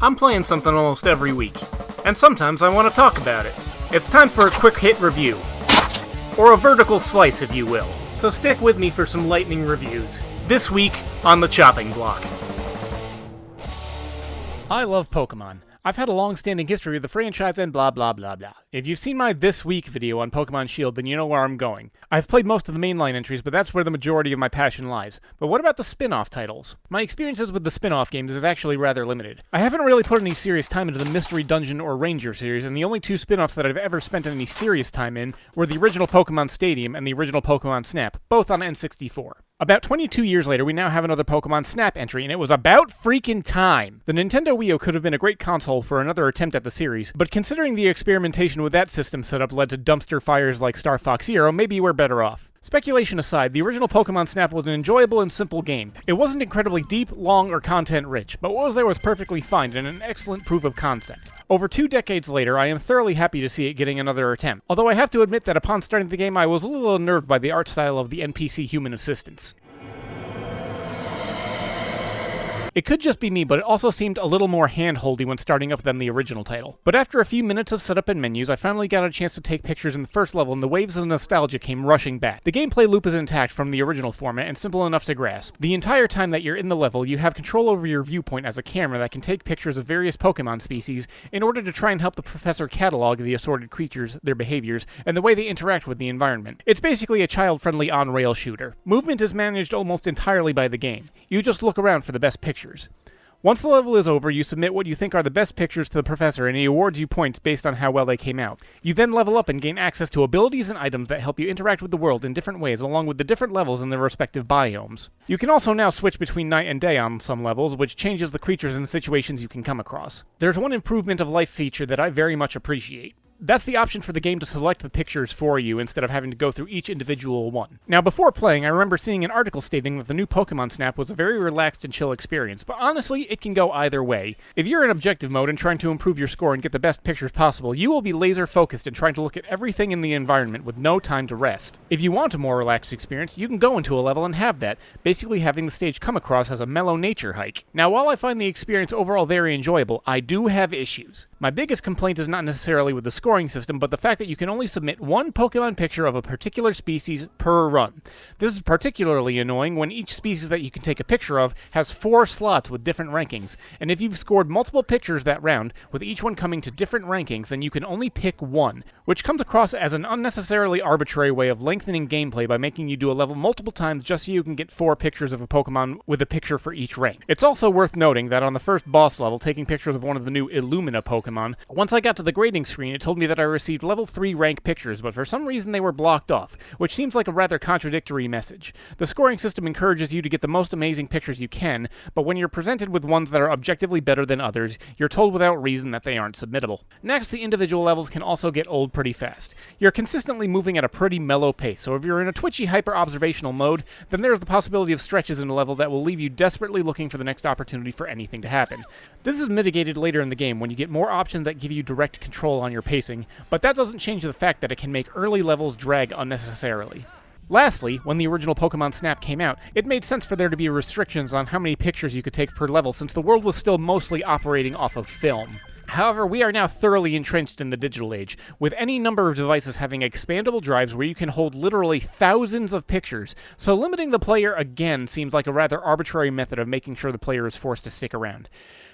I'm playing something almost every week, and sometimes I want to talk about it. It's time for a quick hit review, or a vertical slice if you will. So stick with me for some lightning reviews. This week on the chopping block. I love Pokemon. I've had a long-standing history with the franchise and blah blah blah blah. If you've seen my This Week video on Pokemon Shield, then you know where I'm going. I've played most of the mainline entries, but that's where the majority of my passion lies. But what about the spin-off titles? My experiences with the spin-off games is actually rather limited. I haven't really put any serious time into the Mystery Dungeon or Ranger series, and the only two spin-offs that I've ever spent any serious time in were the original Pokemon Stadium and the original Pokemon Snap, both on N64. About 22 years later, we now have another Pokemon Snap entry, and it was about freaking time! The Nintendo Wii U could have been a great console for another attempt at the series, but considering the experimentation with that system setup led to dumpster fires like Star Fox Zero, maybe we're better off. Speculation aside, the original Pokemon Snap was an enjoyable and simple game. It wasn't incredibly deep, long, or content-rich, but what was there was perfectly fine and an excellent proof of concept. Over 2 decades later, I am thoroughly happy to see it getting another attempt, although I have to admit that upon starting the game I was a little unnerved by the art style of the NPC human assistants. It could just be me, but it also seemed a little more hand-holdy when starting up than the original title. But after a few minutes of setup and menus, I finally got a chance to take pictures in the first level and the waves of nostalgia came rushing back. The gameplay loop is intact from the original format and simple enough to grasp. The entire time that you're in the level, you have control over your viewpoint as a camera that can take pictures of various Pokemon species in order to try and help the professor catalog the assorted creatures, their behaviors, and the way they interact with the environment. It's basically a child-friendly on-rail shooter. Movement is managed almost entirely by the game. You just look around for the best pictures. Once the level is over, you submit what you think are the best pictures to the professor and he awards you points based on how well they came out. You then level up and gain access to abilities and items that help you interact with the world in different ways along with the different levels in their respective biomes. You can also now switch between night and day on some levels, which changes the creatures and situations you can come across. There's one improvement of life feature that I very much appreciate. That's the option for the game to select the pictures for you instead of having to go through each individual one. Now, before playing, I remember seeing an article stating that the new Pokemon Snap was a very relaxed and chill experience, but honestly, it can go either way. If you're in objective mode and trying to improve your score and get the best pictures possible, you will be laser focused and trying to look at everything in the environment with no time to rest. If you want a more relaxed experience, you can go into a level and have that, basically having the stage come across as a mellow nature hike. Now, while I find the experience overall very enjoyable, I do have issues. My biggest complaint is not necessarily with the scoring system, but the fact that you can only submit one Pokemon picture of a particular species per run. This is particularly annoying when each species that you can take a picture of has 4 slots with different rankings, and if you've scored multiple pictures that round, with each one coming to different rankings, then you can only pick one, which comes across as an unnecessarily arbitrary way of lengthening gameplay by making you do a level multiple times just so you can get 4 pictures of a Pokemon with a picture for each rank. It's also worth noting that on the first boss level, taking pictures of one of the new Illumina Pokemon, once I got to the grading screen, it told me that I received level 3 rank pictures, but for some reason they were blocked off, which seems like a rather contradictory message. The scoring system encourages you to get the most amazing pictures you can, but when you're presented with ones that are objectively better than others, you're told without reason that they aren't submittable. Next, the individual levels can also get old pretty fast. You're consistently moving at a pretty mellow pace, so if you're in a twitchy hyper-observational mode, then there's the possibility of stretches in a level that will leave you desperately looking for the next opportunity for anything to happen. This is mitigated later in the game when you get more options that give you direct control on your pacing, but that doesn't change the fact that it can make early levels drag unnecessarily. Lastly, when the original Pokemon Snap came out, it made sense for there to be restrictions on how many pictures you could take per level since the world was still mostly operating off of film. However, we are now thoroughly entrenched in the digital age, with any number of devices having expandable drives where you can hold literally thousands of pictures, so limiting the player again seems like a rather arbitrary method of making sure the player is forced to stick around.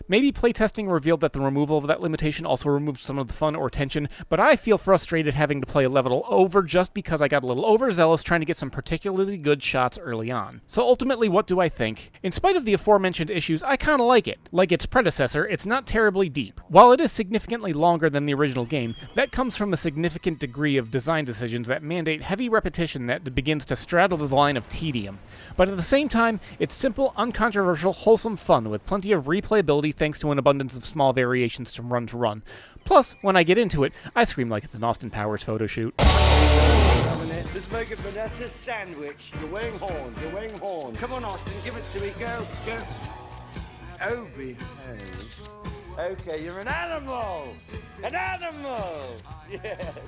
Maybe playtesting revealed that the removal of that limitation also removed some of the fun or tension, but I feel frustrated having to play a level over just because I got a little overzealous trying to get some particularly good shots early on. So ultimately, what do I think? In spite of the aforementioned issues, I kinda like it. Like its predecessor, it's not terribly deep. While it is significantly longer than the original game, that comes from a significant degree of design decisions that mandate heavy repetition that begins to straddle the line of tedium. But at the same time, it's simple, uncontroversial, wholesome fun with plenty of replayability thanks to an abundance of small variations from run to run. Plus, when I get into it, I scream like it's an Austin Powers photo shoot. Let's make it Vanessa's sandwich. You're wearing horns, you're wearing horns. Come on, Austin, give it to me, go. Oh, behave. Okay, you're an animal! An animal! Yes!